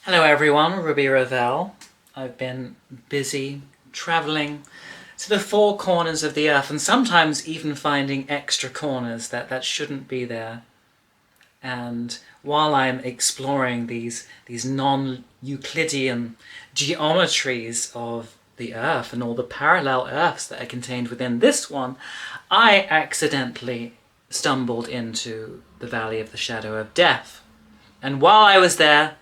Hello everyone, Ruby Ravel. I've been busy travelling to the four corners of the earth and sometimes even finding extra corners that shouldn't be there. And while I'm exploring these non-Euclidean geometries of the earth and all the parallel earths that are contained within this one, I accidentally stumbled into the Valley of the Shadow of Death. And while I was there,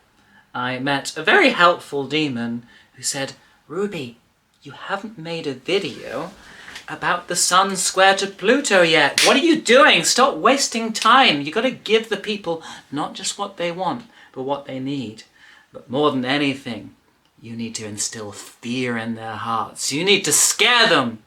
I met a very helpful demon who said, "Ruby, you haven't made a video about the sun square to Pluto yet. What are you doing? Stop wasting time. You got to give the people not just what they want, but what they need. But more than anything, you need to instill fear in their hearts. You need to scare them.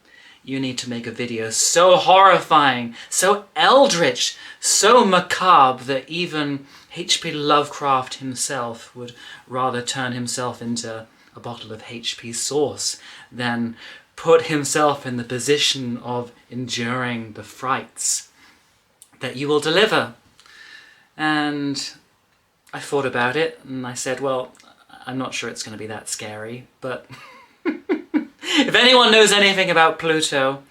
You need to make a video so horrifying, so eldritch, so macabre that even H.P. Lovecraft himself would rather turn himself into a bottle of H.P. sauce than put himself in the position of enduring the frights that you will deliver." And I thought about it and I said, well, I'm not sure it's going to be that scary, but if anyone knows anything about Pluto,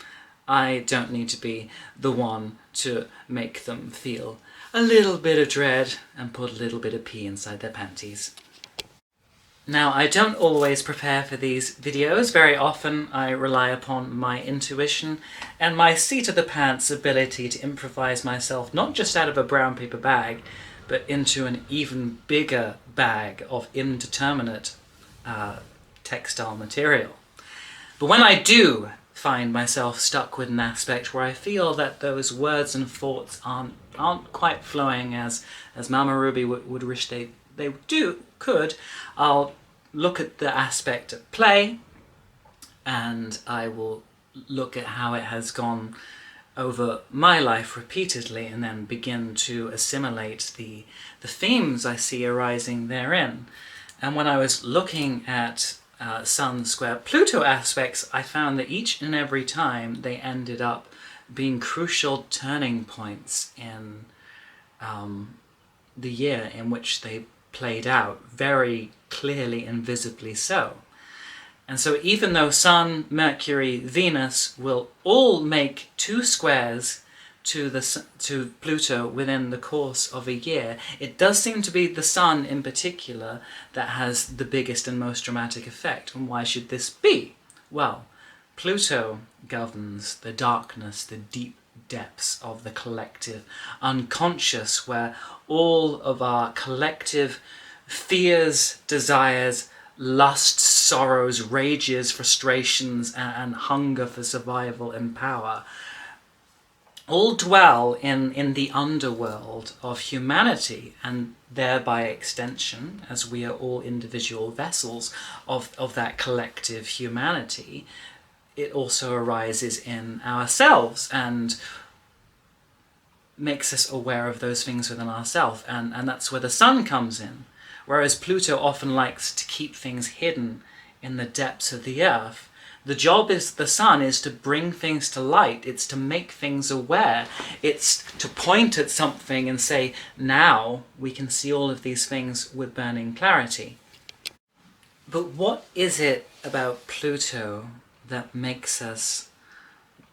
I don't need to be the one to make them feel a little bit of dread and put a little bit of pee inside their panties. Now, I don't always prepare for these videos. Very often I rely upon my intuition and my seat-of-the-pants ability to improvise myself not just out of a brown paper bag, but into an even bigger bag of indeterminate textile material. But when I do find myself stuck with an aspect where I feel that those words and thoughts aren't quite flowing as Mama Ruby would wish they could, I'll look at the aspect at play and I will look at how it has gone over my life repeatedly and then begin to assimilate the themes I see arising therein. And when I was looking at Sun square Pluto aspects, I found that each and every time they ended up being crucial turning points in the year in which they played out, very clearly and visibly so. And so even though Sun, Mercury, Venus will all make two squares to Pluto within the course of a year, it does seem to be the Sun in particular that has the biggest and most dramatic effect. And why should this be? Well, Pluto governs the darkness, the deep depths of the collective unconscious, where all of our collective fears, desires, lusts, sorrows, rages, frustrations, and hunger for survival and power all dwell in the underworld of humanity, and thereby extension, as we are all individual vessels of that collective humanity, it also arises in ourselves and makes us aware of those things within ourselves, and that's where the Sun comes in. Whereas Pluto often likes to keep things hidden in the depths of the earth, the job of the Sun is to bring things to light, it's to make things aware, it's to point at something and say, now we can see all of these things with burning clarity. But what is it about Pluto that makes us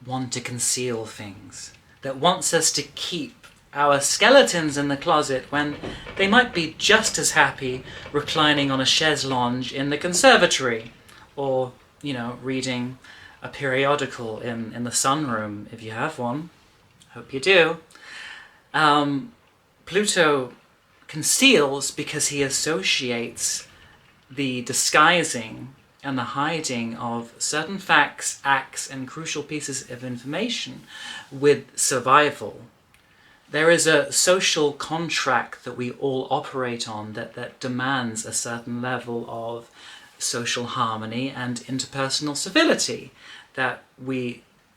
want to conceal things, that wants us to keep our skeletons in the closet when they might be just as happy reclining on a chaise lounge in the conservatory, or, you know, reading a periodical in the sunroom, if you have one. Hope you do. Pluto conceals because he associates the disguising and the hiding of certain facts, acts, and crucial pieces of information with survival. There is a social contract that we all operate on that demands a certain level of social harmony and interpersonal civility, that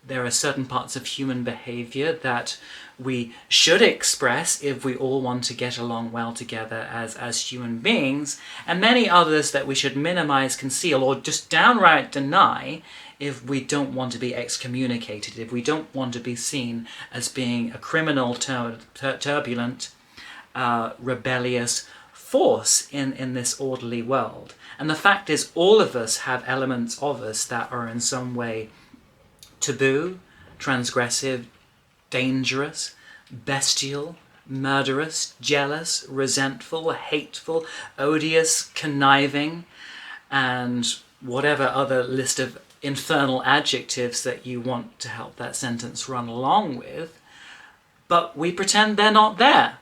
there are certain parts of human behavior that we should express if we all want to get along well together as human beings, and many others that we should minimize, conceal, or just downright deny if we don't want to be excommunicated, if we don't want to be seen as being a criminal, turbulent, rebellious, force in this orderly world. And the fact is, all of us have elements of us that are in some way taboo, transgressive, dangerous, bestial, murderous, jealous, resentful, hateful, odious, conniving, and whatever other list of infernal adjectives that you want to help that sentence run along with. But we pretend they're not there.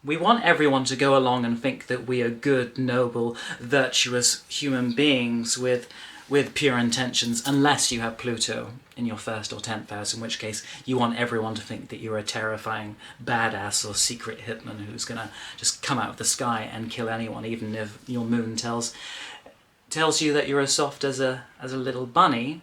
We want everyone to go along and think that we are good, noble, virtuous human beings with pure intentions, unless you have Pluto in your 1st or 10th house, in which case you want everyone to think that you're a terrifying badass or secret hitman who's going to just come out of the sky and kill anyone, even if your moon tells you that you're as soft as a little bunny.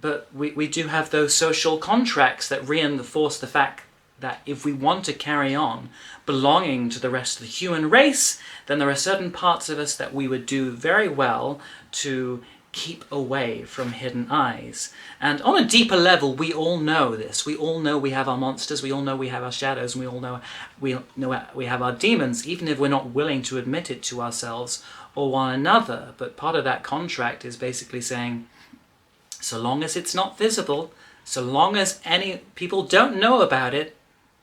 But we do have those social contracts that reinforce the fact that if we want to carry on belonging to the rest of the human race, then there are certain parts of us that we would do very well to keep away from hidden eyes. And on a deeper level, we all know this. We all know we have our monsters, we all know we have our shadows, and we all know we have our demons, even if we're not willing to admit it to ourselves or one another. But part of that contract is basically saying, so long as it's not visible, so long as any people don't know about it,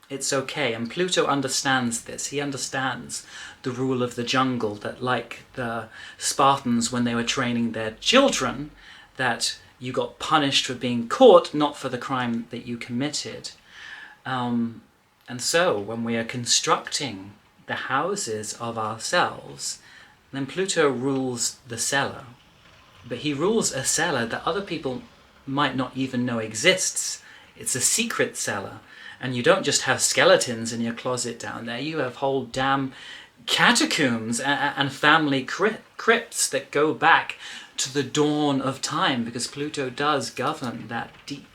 it's okay. And Pluto understands this. He understands the rule of the jungle, that like the Spartans when they were training their children, that you got punished for being caught, not for the crime that you committed. And so when we are constructing the houses of ourselves, then Pluto rules the cellar. But he rules a cellar that other people might not even know exists. It's a secret cellar. And you don't just have skeletons in your closet down there, you have whole damn catacombs and family crypts that go back to the dawn of time, because Pluto does govern that deep,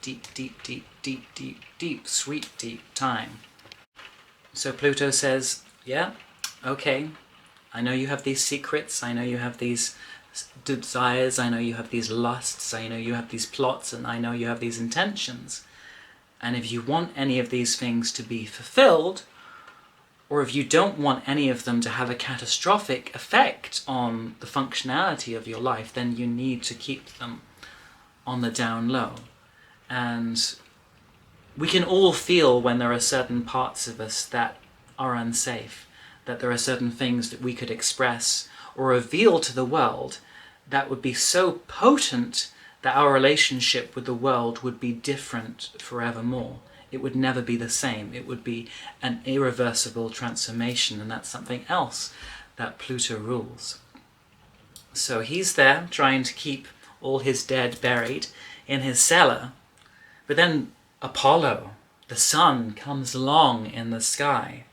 sweet, deep time. So Pluto says, yeah, okay, I know you have these secrets, I know you have these desires, I know you have these lusts, I know you have these plots, and I know you have these intentions. And if you want any of these things to be fulfilled, or if you don't want any of them to have a catastrophic effect on the functionality of your life, then you need to keep them on the down low. And we can all feel when there are certain parts of us that are unsafe, that there are certain things that we could express or reveal to the world that would be so potent that our relationship with the world would be different forevermore. It would never be the same. It would be an irreversible transformation, and that's something else that Pluto rules. So he's there trying to keep all his dead buried in his cellar, but then Apollo, the sun, comes along in the sky,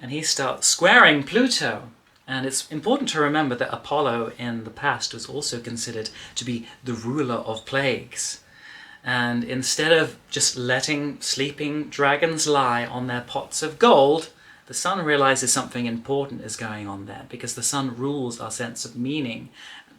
and he starts squaring Pluto. And it's important to remember that Apollo in the past was also considered to be the ruler of plagues. And instead of just letting sleeping dragons lie on their pots of gold, the sun realizes something important is going on there, because the sun rules our sense of meaning,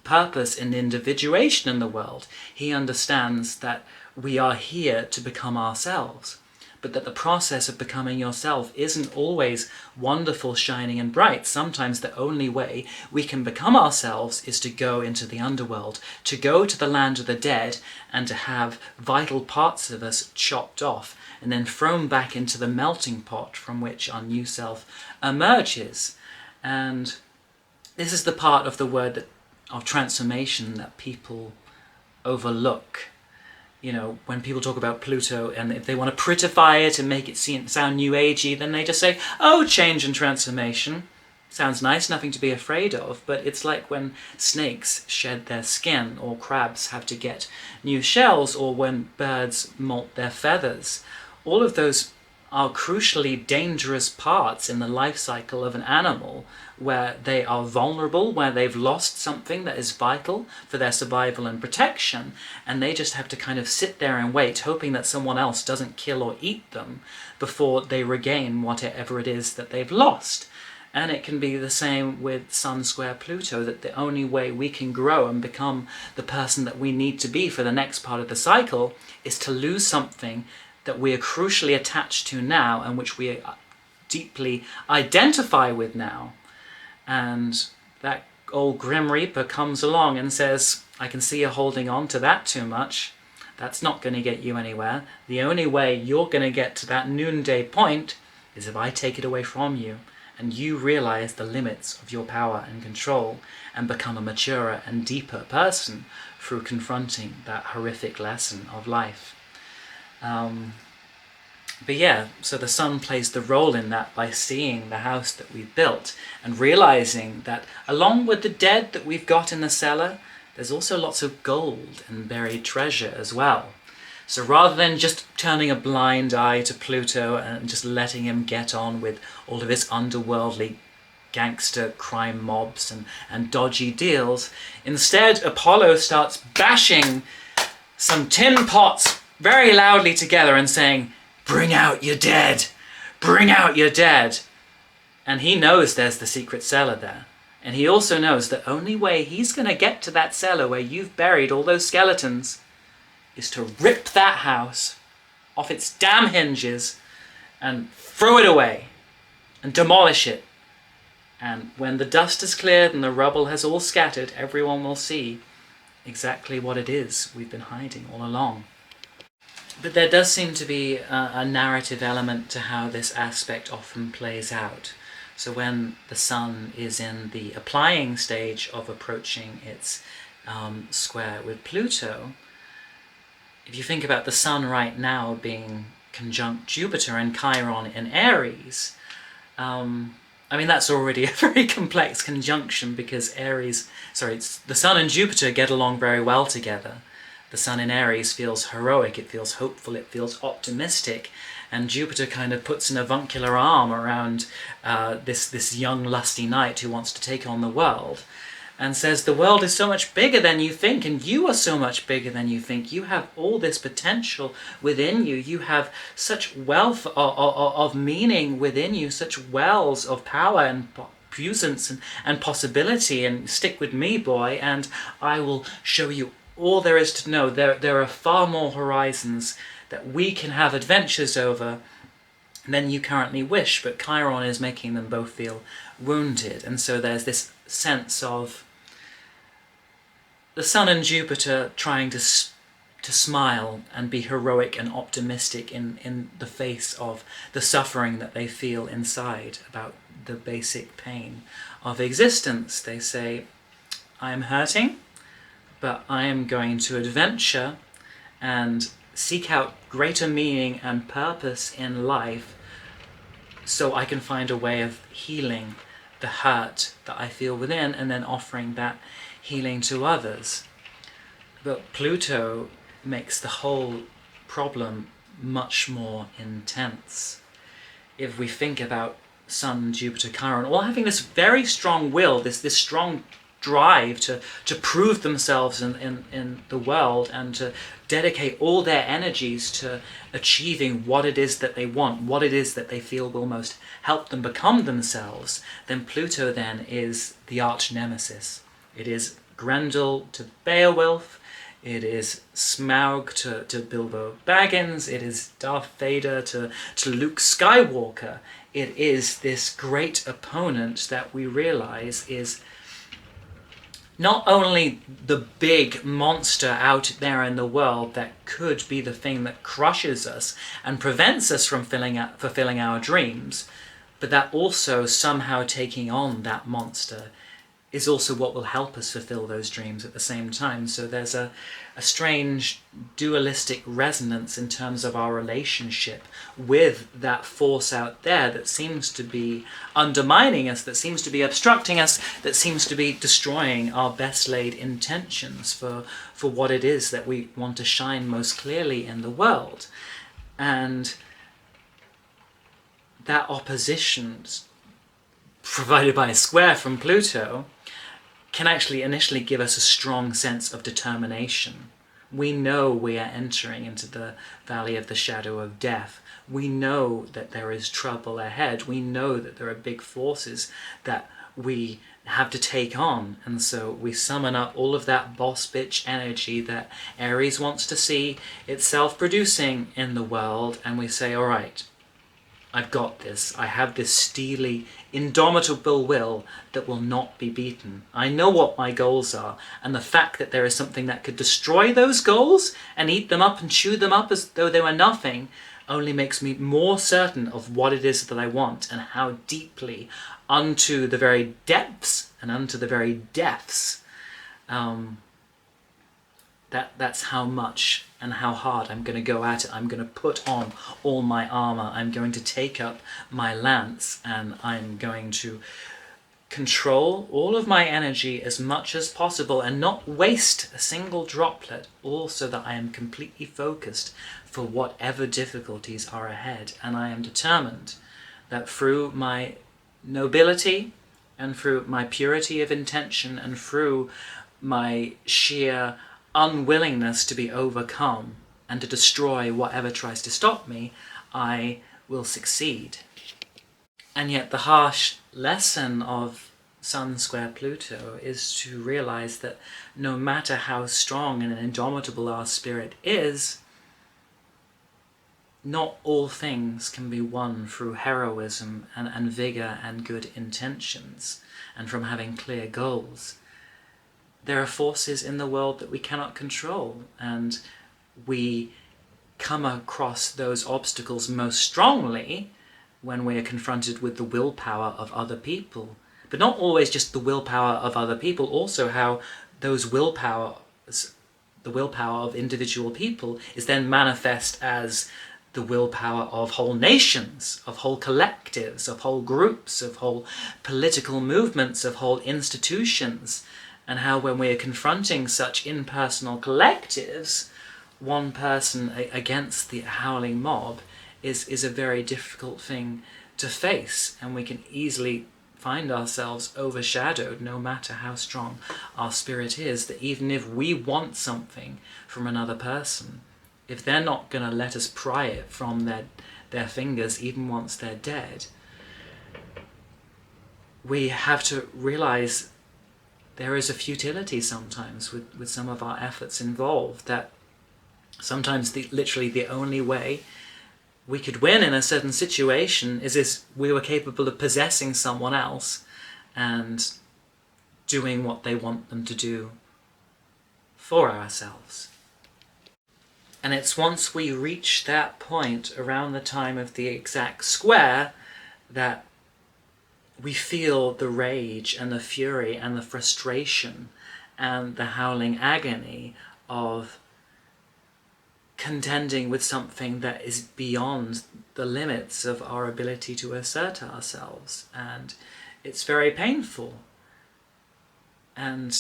purpose, and individuation in the world. He understands that we are here to become ourselves, but that the process of becoming yourself isn't always wonderful, shining, and bright. Sometimes the only way we can become ourselves is to go into the underworld, to go to the land of the dead, and to have vital parts of us chopped off and then thrown back into the melting pot from which our new self emerges. And this is the part of the word of transformation that people overlook. You know, when people talk about Pluto, and if they want to prettify it and make it sound new agey, then they just say, oh, change and transformation. Sounds nice, nothing to be afraid of, but it's like when snakes shed their skin, or crabs have to get new shells, or when birds molt their feathers. All of those are crucially dangerous parts in the life cycle of an animal, where they are vulnerable, where they've lost something that is vital for their survival and protection, and they just have to kind of sit there and wait, hoping that someone else doesn't kill or eat them before they regain whatever it is that they've lost. And it can be the same with Sun square Pluto, that the only way we can grow and become the person that we need to be for the next part of the cycle is to lose something that we are crucially attached to now, and which we deeply identify with now. And that old Grim Reaper comes along and says, I can see you're holding on to that too much. That's not going to get you anywhere. The only way you're going to get to that noonday point is if I take it away from you, and you realize the limits of your power and control, and become a maturer and deeper person through confronting that horrific lesson of life. But yeah, so the sun plays the role in that by seeing the house that we've built and realizing that along with the dead that we've got in the cellar, there's also lots of gold and buried treasure as well. So rather than just turning a blind eye to Pluto and just letting him get on with all of his underworldly gangster crime mobs and dodgy deals, instead Apollo starts bashing some tin pots very loudly together and saying, "Bring out your dead! Bring out your dead!" And he knows there's the secret cellar there. And he also knows the only way he's going to get to that cellar where you've buried all those skeletons is to rip that house off its damn hinges and throw it away and demolish it. And when the dust is cleared and the rubble has all scattered, everyone will see exactly what it is we've been hiding all along. But there does seem to be a narrative element to how this aspect often plays out. So when the sun is in the applying stage of approaching its square with Pluto, if you think about the sun right now being conjunct Jupiter and Chiron in Aries, I mean, that's already a very complex conjunction because the sun and Jupiter get along very well together. The sun in Aries feels heroic, it feels hopeful, it feels optimistic, and Jupiter kind of puts an avuncular arm around this young lusty knight who wants to take on the world and says, the world is so much bigger than you think, and you are so much bigger than you think. You have all this potential within you. You have such wealth of meaning within you, such wells of power and puissance and possibility, and stick with me, boy, and I will show you all there is to know. There are far more horizons that we can have adventures over than you currently wish, but Chiron is making them both feel wounded, and so there's this sense of the sun and Jupiter trying to smile and be heroic and optimistic in the face of the suffering that they feel inside about the basic pain of existence. They say, I am hurting, but I am going to adventure and seek out greater meaning and purpose in life so I can find a way of healing the hurt that I feel within and then offering that healing to others. But Pluto makes the whole problem much more intense. If we think about Sun, Jupiter, Chiron, all having this very strong will, this strong drive to prove themselves in the world and to dedicate all their energies to achieving what it is that they want, what it is that they feel will most help them become themselves, then Pluto then is the arch nemesis. It is Grendel to Beowulf, it is Smaug to Bilbo Baggins, it is Darth Vader to Luke Skywalker. It is this great opponent that we realize is not only the big monster out there in the world that could be the thing that crushes us and prevents us from fulfilling our dreams, but that also somehow taking on that monster is also what will help us fulfill those dreams at the same time. So there's a strange dualistic resonance in terms of our relationship with that force out there that seems to be undermining us, that seems to be obstructing us, that seems to be destroying our best laid intentions for what it is that we want to shine most clearly in the world. And that opposition provided by a square from Pluto can actually initially give us a strong sense of determination. We know we are entering into the valley of the shadow of death. We know that there is trouble ahead. We know that there are big forces that we have to take on. And so we summon up all of that boss bitch energy that Aries wants to see itself producing in the world. And we say, all right, I've got this. I have this steely, indomitable will that will not be beaten. I know what my goals are, and the fact that there is something that could destroy those goals and eat them up and chew them up as though they were nothing only makes me more certain of what it is that I want and how deeply, unto the very depths and unto the very depths, that's how much and how hard I'm going to go at it. I'm going to put on all my armor. I'm going to take up my lance, and I'm going to control all of my energy as much as possible and not waste a single droplet, all so that I am completely focused for whatever difficulties are ahead. And I am determined that through my nobility and through my purity of intention and through my sheer unwillingness to be overcome and to destroy whatever tries to stop me, I will succeed. And yet the harsh lesson of Sun square Pluto is to realize that no matter how strong and indomitable our spirit is, not all things can be won through heroism and vigour and good intentions and from having clear goals. There are forces in the world that we cannot control, and we come across those obstacles most strongly when we are confronted with the willpower of other people. But not always just the willpower of other people, also how the willpower of individual people is then manifest as the willpower of whole nations, of whole collectives, of whole groups, of whole political movements, of whole institutions, and how when we are confronting such impersonal collectives, one person against the howling mob is a very difficult thing to face, and we can easily find ourselves overshadowed, no matter how strong our spirit is, that even if we want something from another person, if they're not going to let us pry it from their fingers even once they're dead, we have to realize there is a futility sometimes with some of our efforts involved, that sometimes literally the only way we could win in a certain situation is if we were capable of possessing someone else and doing what they want them to do for ourselves. And it's once we reach that point around the time of the exact square that we feel the rage and the fury and the frustration and the howling agony of contending with something that is beyond the limits of our ability to assert ourselves. And it's very painful. And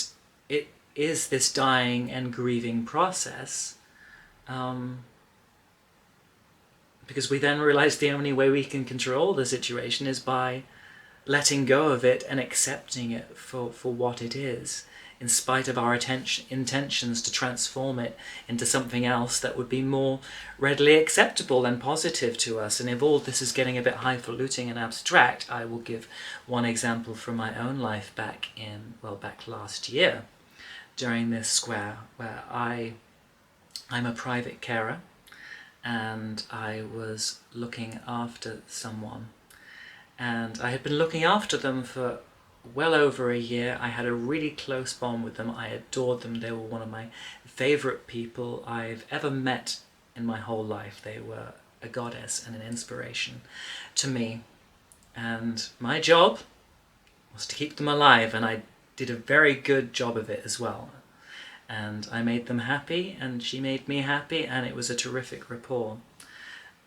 it is this dying and grieving process, because we then realize the only way we can control the situation is by letting go of it and accepting it for what it is, in spite of our intentions to transform it into something else that would be more readily acceptable and positive to us. And if all this is getting a bit highfalutin and abstract, I will give one example from my own life back last year, during this square, where I'm a private carer, and I was looking after someone. And I had been looking after them for well over a year. I had a really close bond with them. I adored them. They were one of my favourite people I've ever met in my whole life. They were a goddess and an inspiration to me. And my job was to keep them alive, and I did a very good job of it as well. And I made them happy, and she made me happy, and it was a terrific rapport.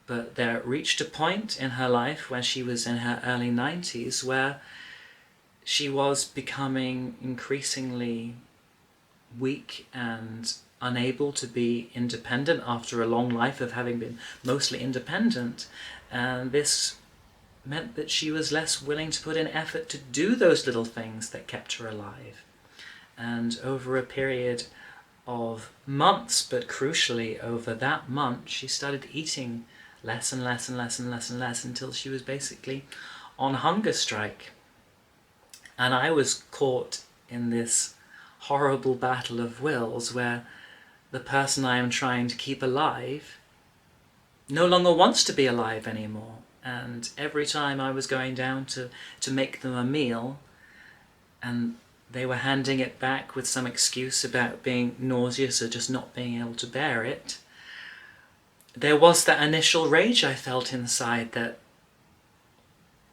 But there reached a point in her life when she was in her early 90s where she was becoming increasingly weak and unable to be independent after a long life of having been mostly independent. And this meant that she was less willing to put in effort to do those little things that kept her alive. And over a period of months, but crucially over that month, she started eating less and less and less and less and less until she was basically on hunger strike. And I was caught in this horrible battle of wills where the person I am trying to keep alive no longer wants to be alive anymore. and every time I was going down to make them a meal, and they were handing it back with some excuse about being nauseous or just not being able to bear it, there was that initial rage I felt inside that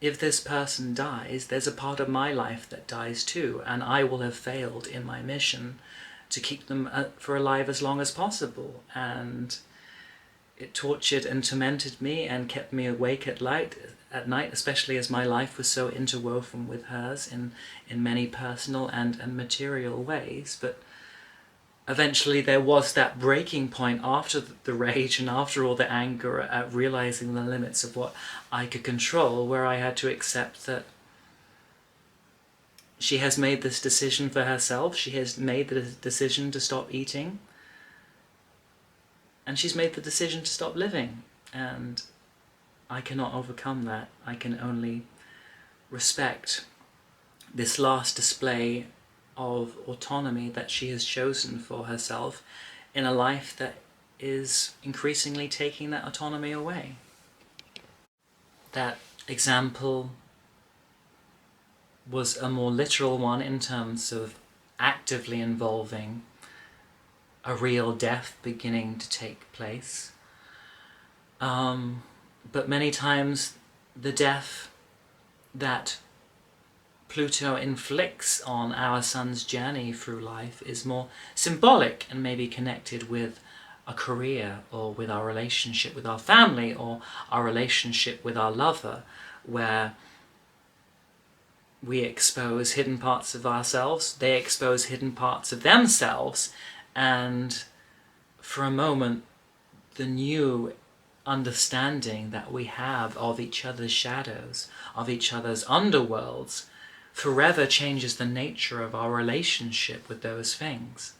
if this person dies, there's a part of my life that dies too, and I will have failed in my mission to keep them for alive as long as possible. And it tortured and tormented me and kept me awake at night, especially as my life was so interwoven with hers in many personal and material ways. But eventually there was that breaking point after the rage and after all the anger at realizing the limits of what I could control, where I had to accept that she has made this decision for herself. She has made the decision to stop eating, and she's made the decision to stop living, and I cannot overcome that. I can only respect this last display of autonomy that she has chosen for herself in a life that is increasingly taking that autonomy away. That example was a more literal one in terms of actively involving a real death beginning to take place. But many times the death that Pluto inflicts on our sun's journey through life is more symbolic and maybe connected with a career, or with our relationship with our family, or our relationship with our lover, where we expose hidden parts of ourselves, they expose hidden parts of themselves, and for a moment the new understanding that we have of each other's shadows, of each other's underworlds, forever changes the nature of our relationship with those things.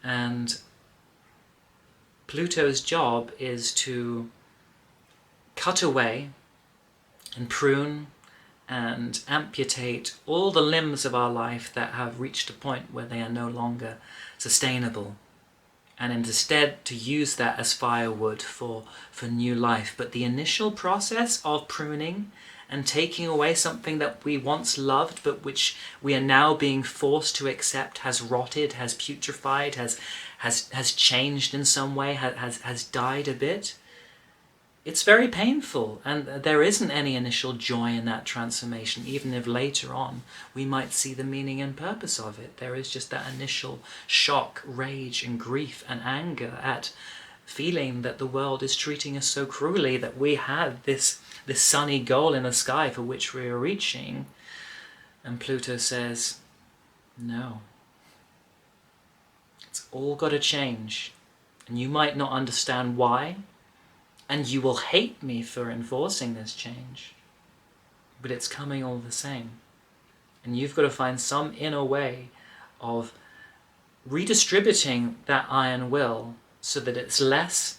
And Pluto's job is to cut away and prune and amputate all the limbs of our life that have reached a point where they are no longer sustainable, and instead to use that as firewood for new life. But the initial process of pruning and taking away something that we once loved but which we are now being forced to accept has rotted, has putrefied, has changed in some way, has died a bit, it's very painful, and there isn't any initial joy in that transformation, even if later on we might see the meaning and purpose of it. There is just that initial shock, rage and grief and anger at feeling that the world is treating us so cruelly, that we had this sunny goal in the sky for which we are reaching. And Pluto says, no. It's all got to change. And you might not understand why, and you will hate me for enforcing this change, but it's coming all the same. And you've got to find some inner way of redistributing that iron will so that it's less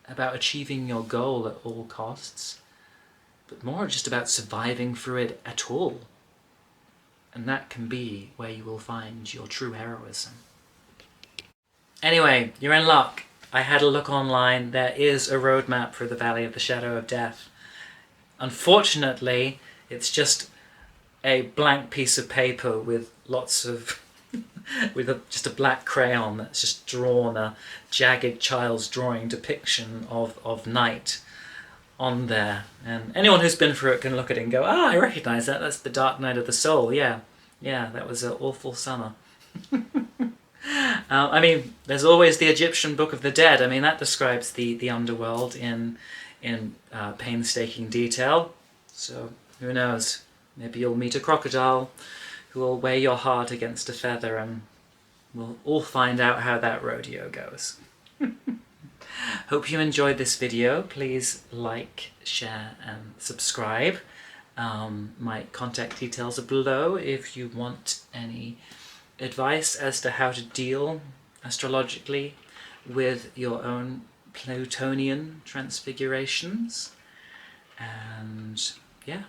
about achieving your goal at all costs, but more just about surviving through it at all. And that can be where you will find your true heroism. Anyway, you're in luck. I had a look online. There is a roadmap for the Valley of the Shadow of Death. Unfortunately, it's just a blank piece of paper with lots of just a black crayon that's just drawn a jagged child's drawing depiction of night on there. And anyone who's been through it can look at it and go, I recognise that. That's the dark night of the soul. Yeah, that was an awful summer. I mean, there's always the Egyptian Book of the Dead. I mean, that describes the underworld in painstaking detail. So, who knows? Maybe you'll meet a crocodile who will weigh your heart against a feather, and we'll all find out how that rodeo goes. Hope you enjoyed this video. Please like, share, and subscribe. My contact details are below if you want any advice as to how to deal astrologically with your own Plutonian transfigurations. And yeah,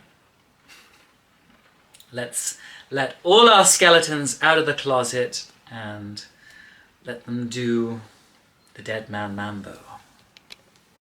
let's let all our skeletons out of the closet and let them do the dead man mambo.